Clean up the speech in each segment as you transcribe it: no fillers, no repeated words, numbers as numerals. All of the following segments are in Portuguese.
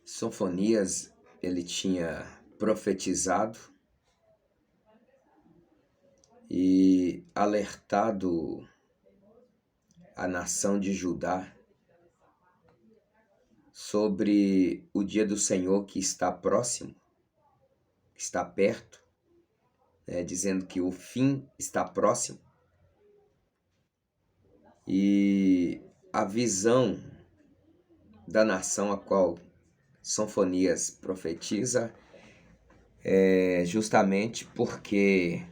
Sofonias, ele tinha profetizado e alertado a nação de Judá sobre o dia do Senhor que está próximo, está perto, dizendo que o fim está próximo. E a visão da nação a qual Sofonias profetiza é justamente porque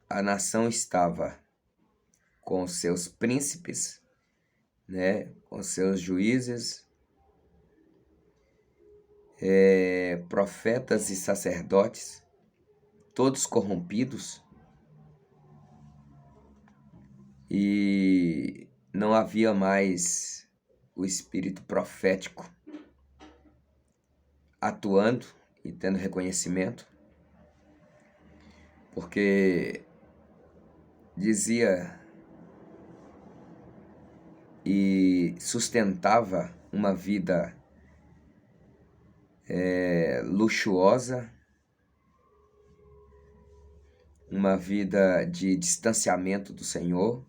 a nação estava com seus príncipes, com seus juízes, profetas e sacerdotes, todos corrompidos, e não havia mais o espírito profético atuando e tendo reconhecimento, porque dizia e sustentava uma vida luxuosa, uma vida de distanciamento do Senhor,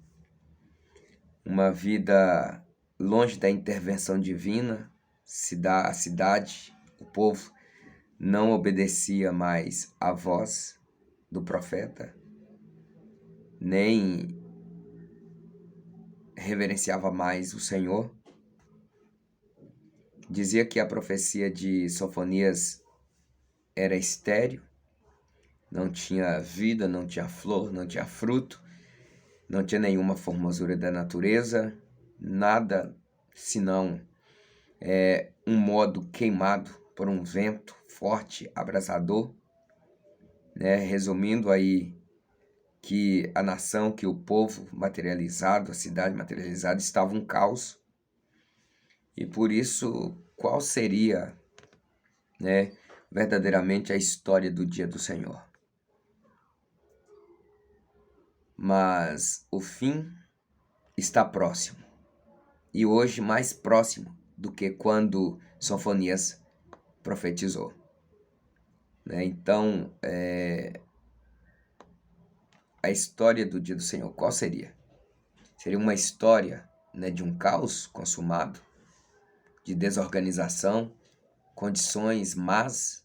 uma vida longe da intervenção divina. A cidade, o povo, não obedecia mais à voz do profeta, nem reverenciava mais o Senhor. Dizia que a profecia de Sofonias era estéril, não tinha vida, não tinha flor, não tinha fruto, não tinha nenhuma formosura da natureza, nada senão um modo queimado por um vento forte, abrasador, resumindo aí que a nação, que o povo materializado, a cidade materializada estava um caos. E por isso, qual seria, verdadeiramente a história do dia do Senhor? Mas o fim está próximo, e hoje mais próximo do que quando Sofonias profetizou. Então, a história do dia do Senhor, qual seria? Seria uma história de um caos consumado, de desorganização, condições más,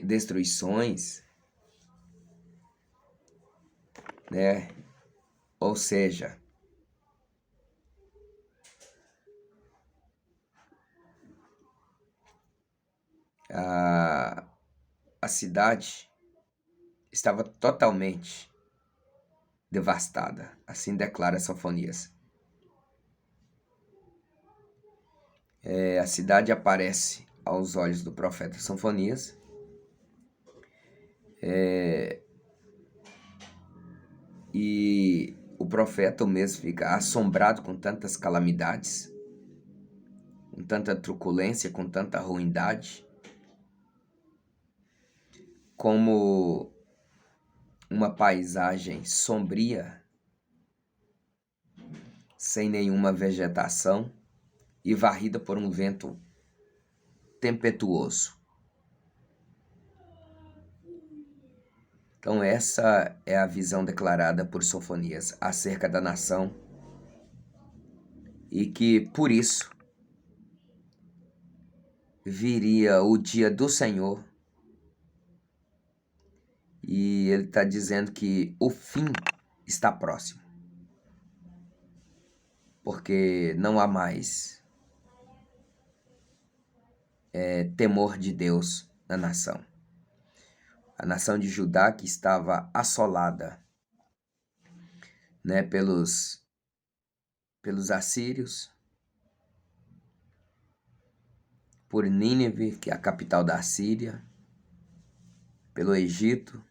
destruições, ou seja, a cidade estava totalmente devastada, assim declara Sofonias. A cidade aparece aos olhos do profeta Sofonias e o profeta mesmo fica assombrado com tantas calamidades, com tanta truculência, com tanta ruindade, como uma paisagem sombria, sem nenhuma vegetação e varrida por um vento tempestuoso. Então essa é a visão declarada por Sofonias acerca da nação, e que por isso viria o dia do Senhor, e ele está dizendo que o fim está próximo, porque não há mais temor de Deus na nação. A nação de Judá, que estava assolada pelos assírios, por Nínive, que é a capital da Assíria, pelo Egito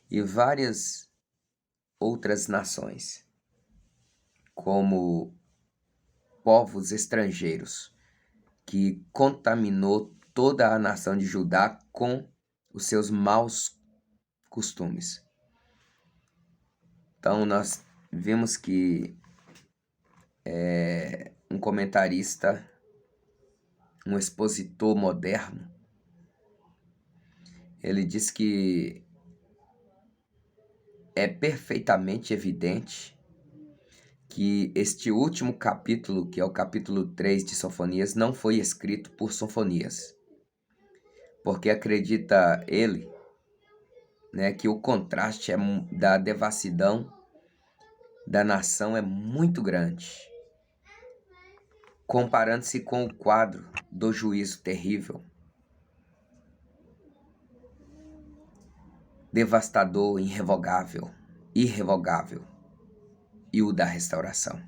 e várias outras nações, como povos estrangeiros, que contaminou toda a nação de Judá com os seus maus costumes. Então, nós vimos que um comentarista, um expositor moderno, ele diz que é perfeitamente evidente que este último capítulo, que é o capítulo 3 de Sofonias, não foi escrito por Sofonias, porque acredita ele, né, que o contraste da devassidão da nação é muito grande, comparando-se com o quadro do juízo terrível, devastador, irrevogável, e o da restauração.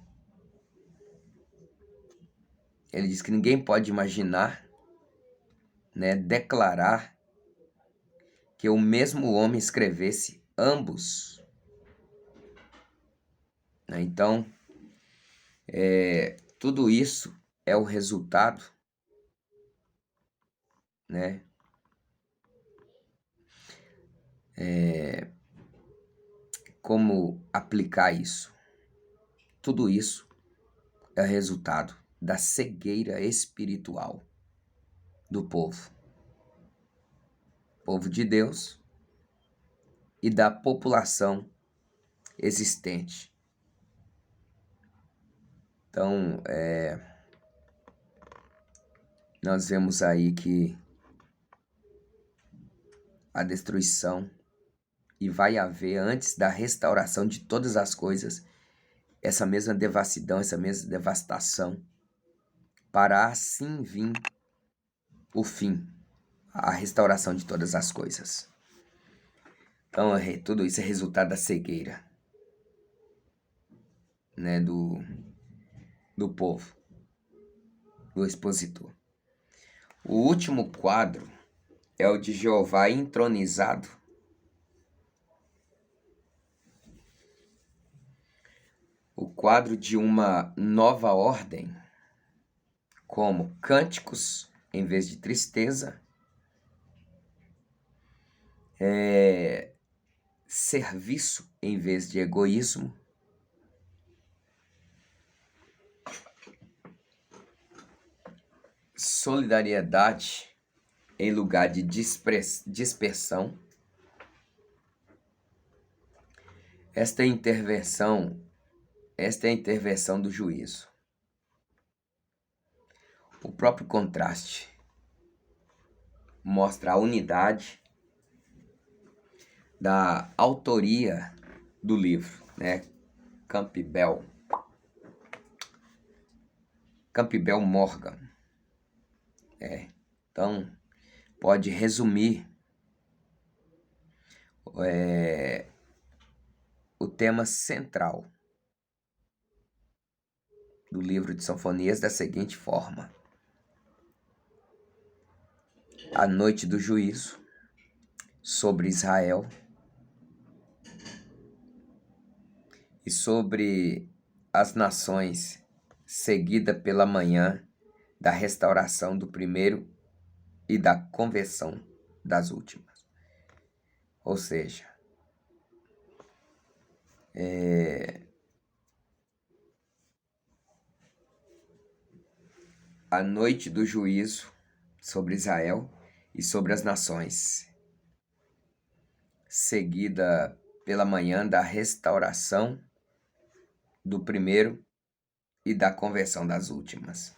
Ele diz que ninguém pode imaginar, né, declarar que o mesmo homem escrevesse ambos. Então, tudo isso é o resultado, né? Como aplicar isso? Tudo isso é resultado da cegueira espiritual do povo de Deus e da população existente. Então, nós vemos aí que a destruição, e vai haver antes da restauração de todas as coisas, essa mesma devassidão, essa mesma devastação, para assim vir o fim, a restauração de todas as coisas. Então, tudo isso é resultado da cegueira, né, do povo, do expositor. O último quadro é o de Jeová entronizado. O quadro de uma nova ordem, como cânticos em vez de tristeza, serviço em vez de egoísmo, solidariedade em lugar de dispersão. Esta é a intervenção do juízo. O próprio contraste mostra a unidade da autoria do livro, né? Campbell Morgan. Então, pode resumir o tema central do livro de Sofonias da seguinte forma: a noite do juízo sobre Israel e sobre as nações, seguida pela manhã da restauração do primeiro e da conversão das últimas. Ou seja, a noite do juízo sobre Israel e sobre as nações, seguida pela manhã da restauração do primeiro e da conversão das últimas.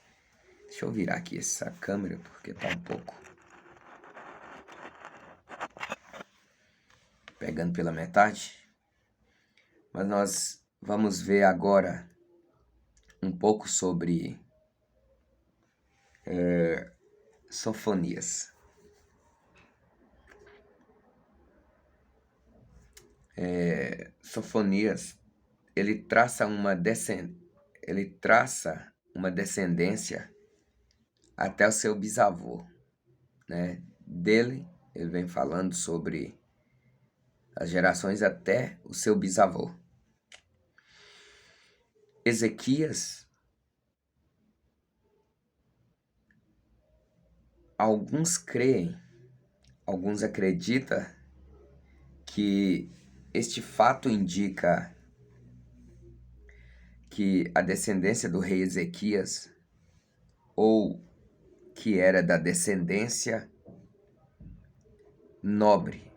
Deixa eu virar aqui essa câmera porque tá um pouco pegando pela metade. Mas nós vamos ver agora um pouco sobre Sofonias. Sofonias, ele traça uma descendência até o seu bisavô, né? Dele, ele vem falando sobre as gerações até o seu bisavô. Ezequias, alguns creem, alguns acreditam que este fato indica que a descendência do rei Ezequias, ou que era da descendência nobre,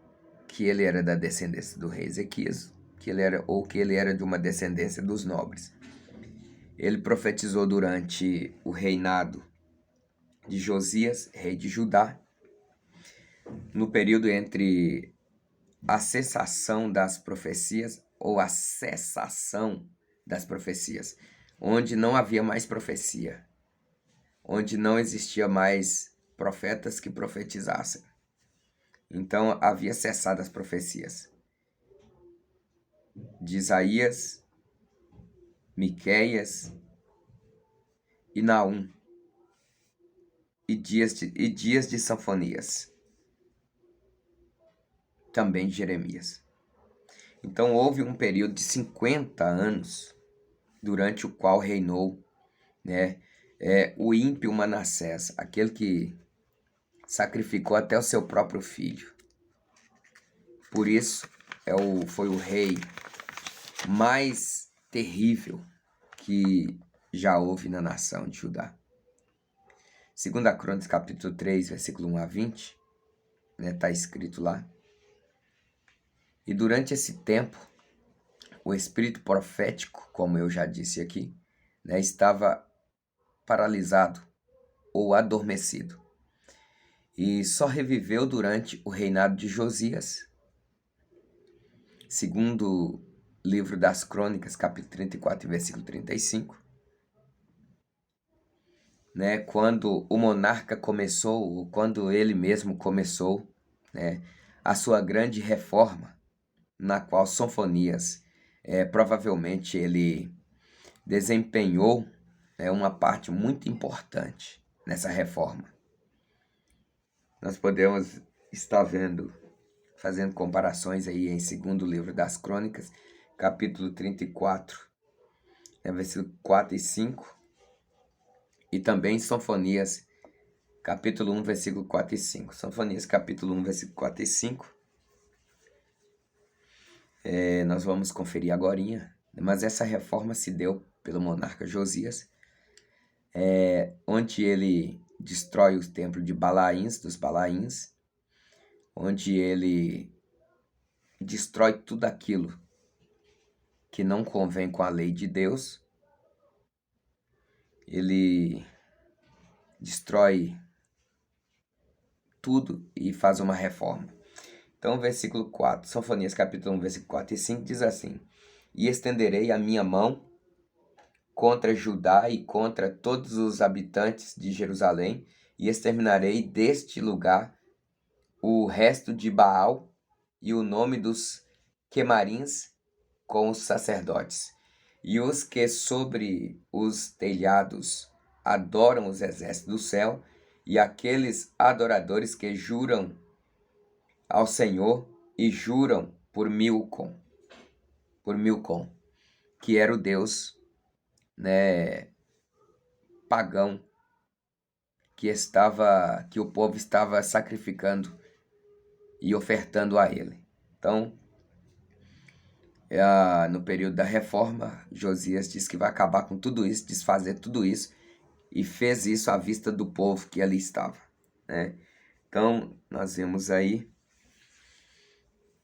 que ele era da descendência do rei Ezequias, que ele era de uma descendência dos nobres. Ele profetizou durante o reinado de Josias, rei de Judá, no período entre a cessação das profecias ou a cessação das profecias, onde não havia mais profecia, onde não existia mais profetas que profetizassem. Então havia cessado as profecias de Isaías, Miqueias e Naum, e dias de Sofonias, também de Jeremias. Então houve um período de 50 anos durante o qual reinou, o ímpio Manassés, aquele que sacrificou até o seu próprio filho. Por isso foi o rei mais terrível que já houve na nação de Judá. 2 Crônicas, capítulo 3, versículo 1 a 20, está escrito lá. E durante esse tempo, o espírito profético, como eu já disse aqui, estava paralisado ou adormecido. E só reviveu durante o reinado de Josias. Segundo livro das Crônicas, capítulo 34, versículo 35. Quando o monarca começou, ou quando ele mesmo começou, a sua grande reforma, na qual Sofonias, provavelmente ele desempenhou uma parte muito importante nessa reforma. Nós podemos estar fazendo comparações aí em segundo livro das Crônicas, capítulo 34, versículo 4 e 5, e também Sofonias, capítulo 1, versículo 4 e 5. Sofonias, capítulo 1, versículo 4 e 5. Nós vamos conferir agorinha, mas essa reforma se deu pelo monarca Josias, onde ele destrói os templos de dos Balaíns, onde ele destrói tudo aquilo que não convém com a lei de Deus. Ele destrói tudo e faz uma reforma. Então, versículo 4, Sofonias capítulo 1, versículo 4 e 5 diz assim: E estenderei a minha mão contra Judá e contra todos os habitantes de Jerusalém, e exterminarei deste lugar o resto de Baal e o nome dos quemarins com os sacerdotes, e os que sobre os telhados adoram os exércitos do céu, e aqueles adoradores que juram ao Senhor e juram por Milcom, que era o deus pagão que o povo estava sacrificando e ofertando a ele. Então, no período da reforma, Josias diz que vai acabar com tudo isso, desfazer tudo isso, e fez isso à vista do povo que ali estava. Então, nós vemos aí,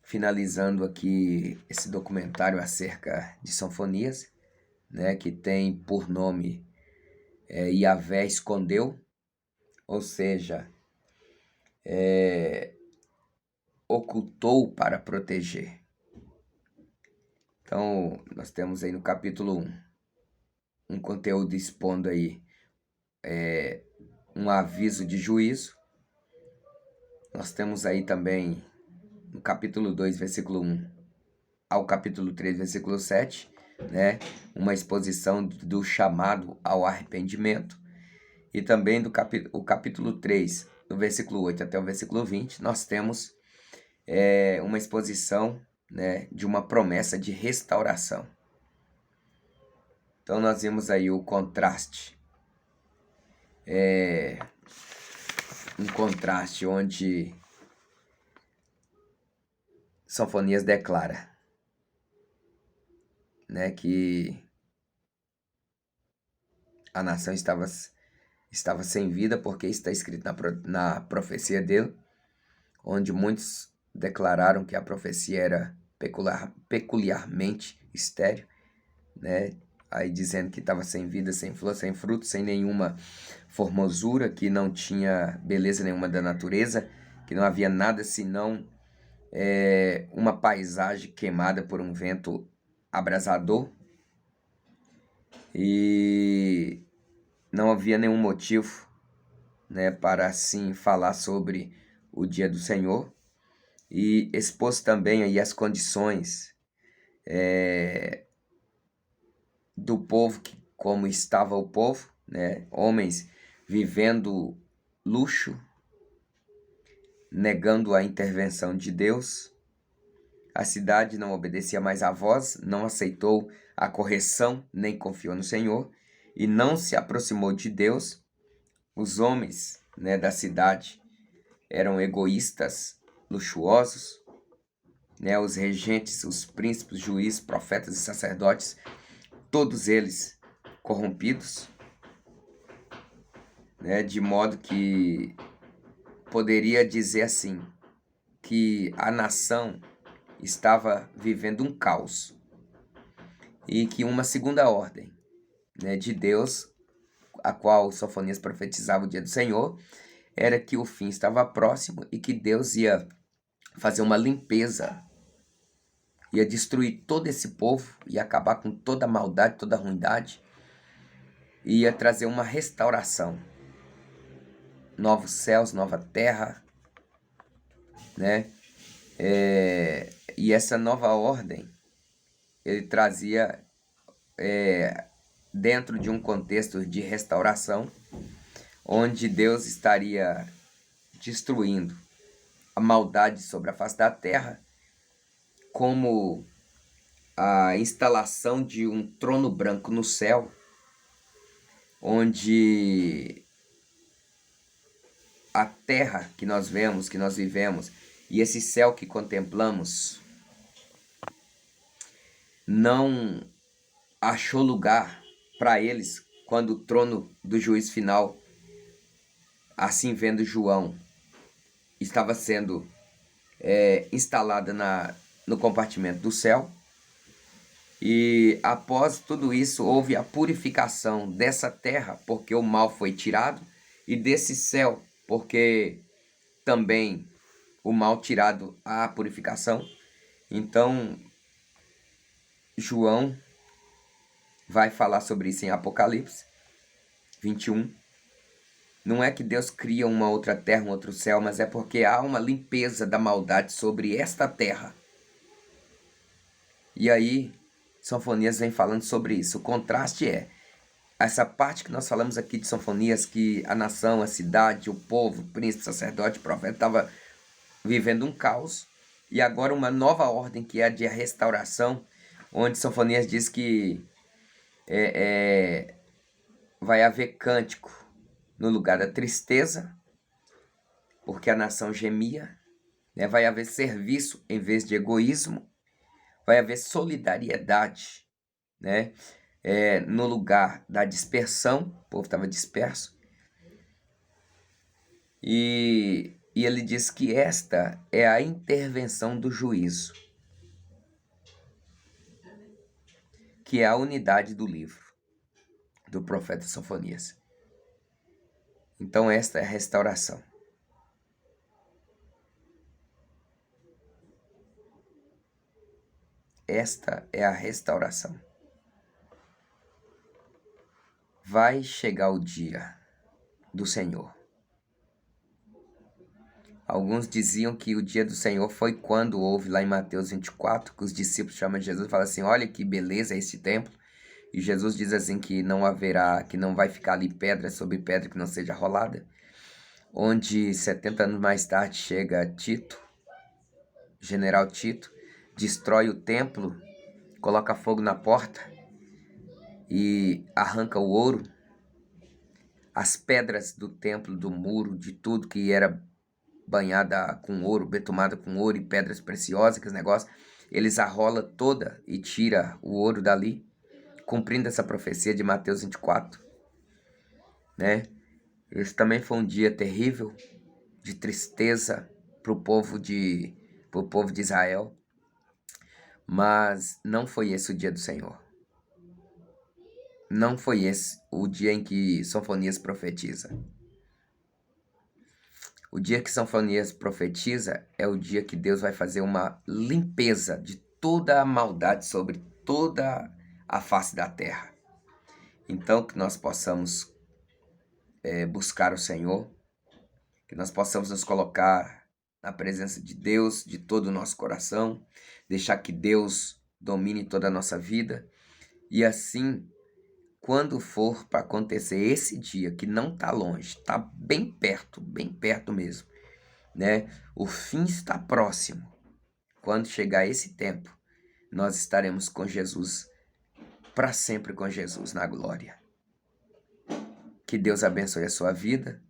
finalizando aqui esse documentário acerca de Sofonias, que tem por nome Yahvé escondeu, ou seja, ocultou para proteger. Então, nós temos aí no capítulo 1 um conteúdo expondo aí um aviso de juízo. Nós temos aí também no capítulo 2, versículo 1 ao capítulo 3, versículo 7, uma exposição do chamado ao arrependimento. E também o capítulo 3, do versículo 8 até o versículo 20, nós temos uma exposição de uma promessa de restauração. Então nós vimos aí o contraste. Um contraste onde Sofonias declara, né, que a nação estava sem vida, porque está escrito na profecia dele, onde muitos declararam que a profecia era peculiarmente estéril, né? Aí dizendo que estava sem vida, sem flor, sem fruto, sem nenhuma formosura, que não tinha beleza nenhuma da natureza, que não havia nada senão uma paisagem queimada por um vento abrasador, e não havia nenhum motivo, né, para assim falar sobre o dia do Senhor, e expôs também aí as condições do povo, como estava o povo, né, homens vivendo luxo, negando a intervenção de Deus. A cidade não obedecia mais à voz, não aceitou a correção, nem confiou no Senhor, e não se aproximou de Deus. Os homens, né, da cidade eram egoístas, luxuosos, né, os regentes, os príncipes, juízes, profetas e sacerdotes, todos eles corrompidos, né, de modo que poderia dizer assim, que a nação estava vivendo um caos, e que uma segunda ordem, né, de Deus, a qual Sofonias profetizava o dia do Senhor, era que o fim estava próximo e que Deus ia fazer uma limpeza, ia destruir todo esse povo, ia acabar com toda a maldade, toda a ruindade, e ia trazer uma restauração, novos céus, nova terra, né? E essa nova ordem ele trazia dentro de um contexto de restauração, onde Deus estaria destruindo a maldade sobre a face da terra, como a instalação de um trono branco no céu, onde a terra que nós vemos, que nós vivemos, e esse céu que contemplamos, não achou lugar para eles quando o trono do juiz final, assim vendo João, estava sendo instalada no compartimento do céu. E após tudo isso, houve a purificação dessa terra, porque o mal foi tirado, e desse céu, porque também o mal tirado a purificação. Então, João vai falar sobre isso em Apocalipse 21. Não é que Deus cria uma outra terra, um outro céu, mas é porque há uma limpeza da maldade sobre esta terra. E aí, Sofonias vem falando sobre isso. O contraste é essa parte que nós falamos aqui de Sofonias, que a nação, a cidade, o povo, o príncipe, o sacerdote, o profeta estava vivendo um caos. E agora uma nova ordem, que é a de restauração, onde Sofonias diz que vai haver cântico no lugar da tristeza, porque a nação gemia, né? Vai haver serviço em vez de egoísmo, vai haver solidariedade, né? No lugar da dispersão, o povo estava disperso, e ele diz que esta é a intervenção do juízo, que é a unidade do livro do profeta Sofonias. Então esta é a restauração. Esta é a restauração. Vai chegar o dia do Senhor. Alguns diziam que o dia do Senhor foi quando houve lá em Mateus 24, que os discípulos chamam Jesus e falam assim, olha que beleza esse templo. E Jesus diz assim que não haverá, que não vai ficar ali pedra sobre pedra que não seja rolada. Onde 70 anos mais tarde chega Tito, general Tito, destrói o templo, coloca fogo na porta e arranca o ouro, as pedras do templo, do muro, de tudo que era banhada com ouro, betumada com ouro e pedras preciosas, que negócio, eles arrola toda e tira o ouro dali, cumprindo essa profecia de Mateus 24, né? Esse também foi um dia terrível, de tristeza para o povo de Israel, mas não foi esse o dia do Senhor. Não foi esse o dia em que Sofonias profetiza. O dia que Sofonias profetiza é o dia que Deus vai fazer uma limpeza de toda a maldade sobre toda a face da terra. Então, que nós possamos buscar o Senhor, que nós possamos nos colocar na presença de Deus de todo o nosso coração, deixar que Deus domine toda a nossa vida, e assim, quando for para acontecer esse dia, que não está longe, está bem perto mesmo, né? O fim está próximo. Quando chegar esse tempo, nós estaremos com Jesus, para sempre com Jesus na glória. Que Deus abençoe a sua vida,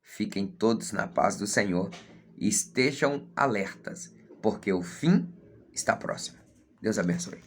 fiquem todos na paz do Senhor e estejam alertas, porque o fim está próximo. Deus abençoe.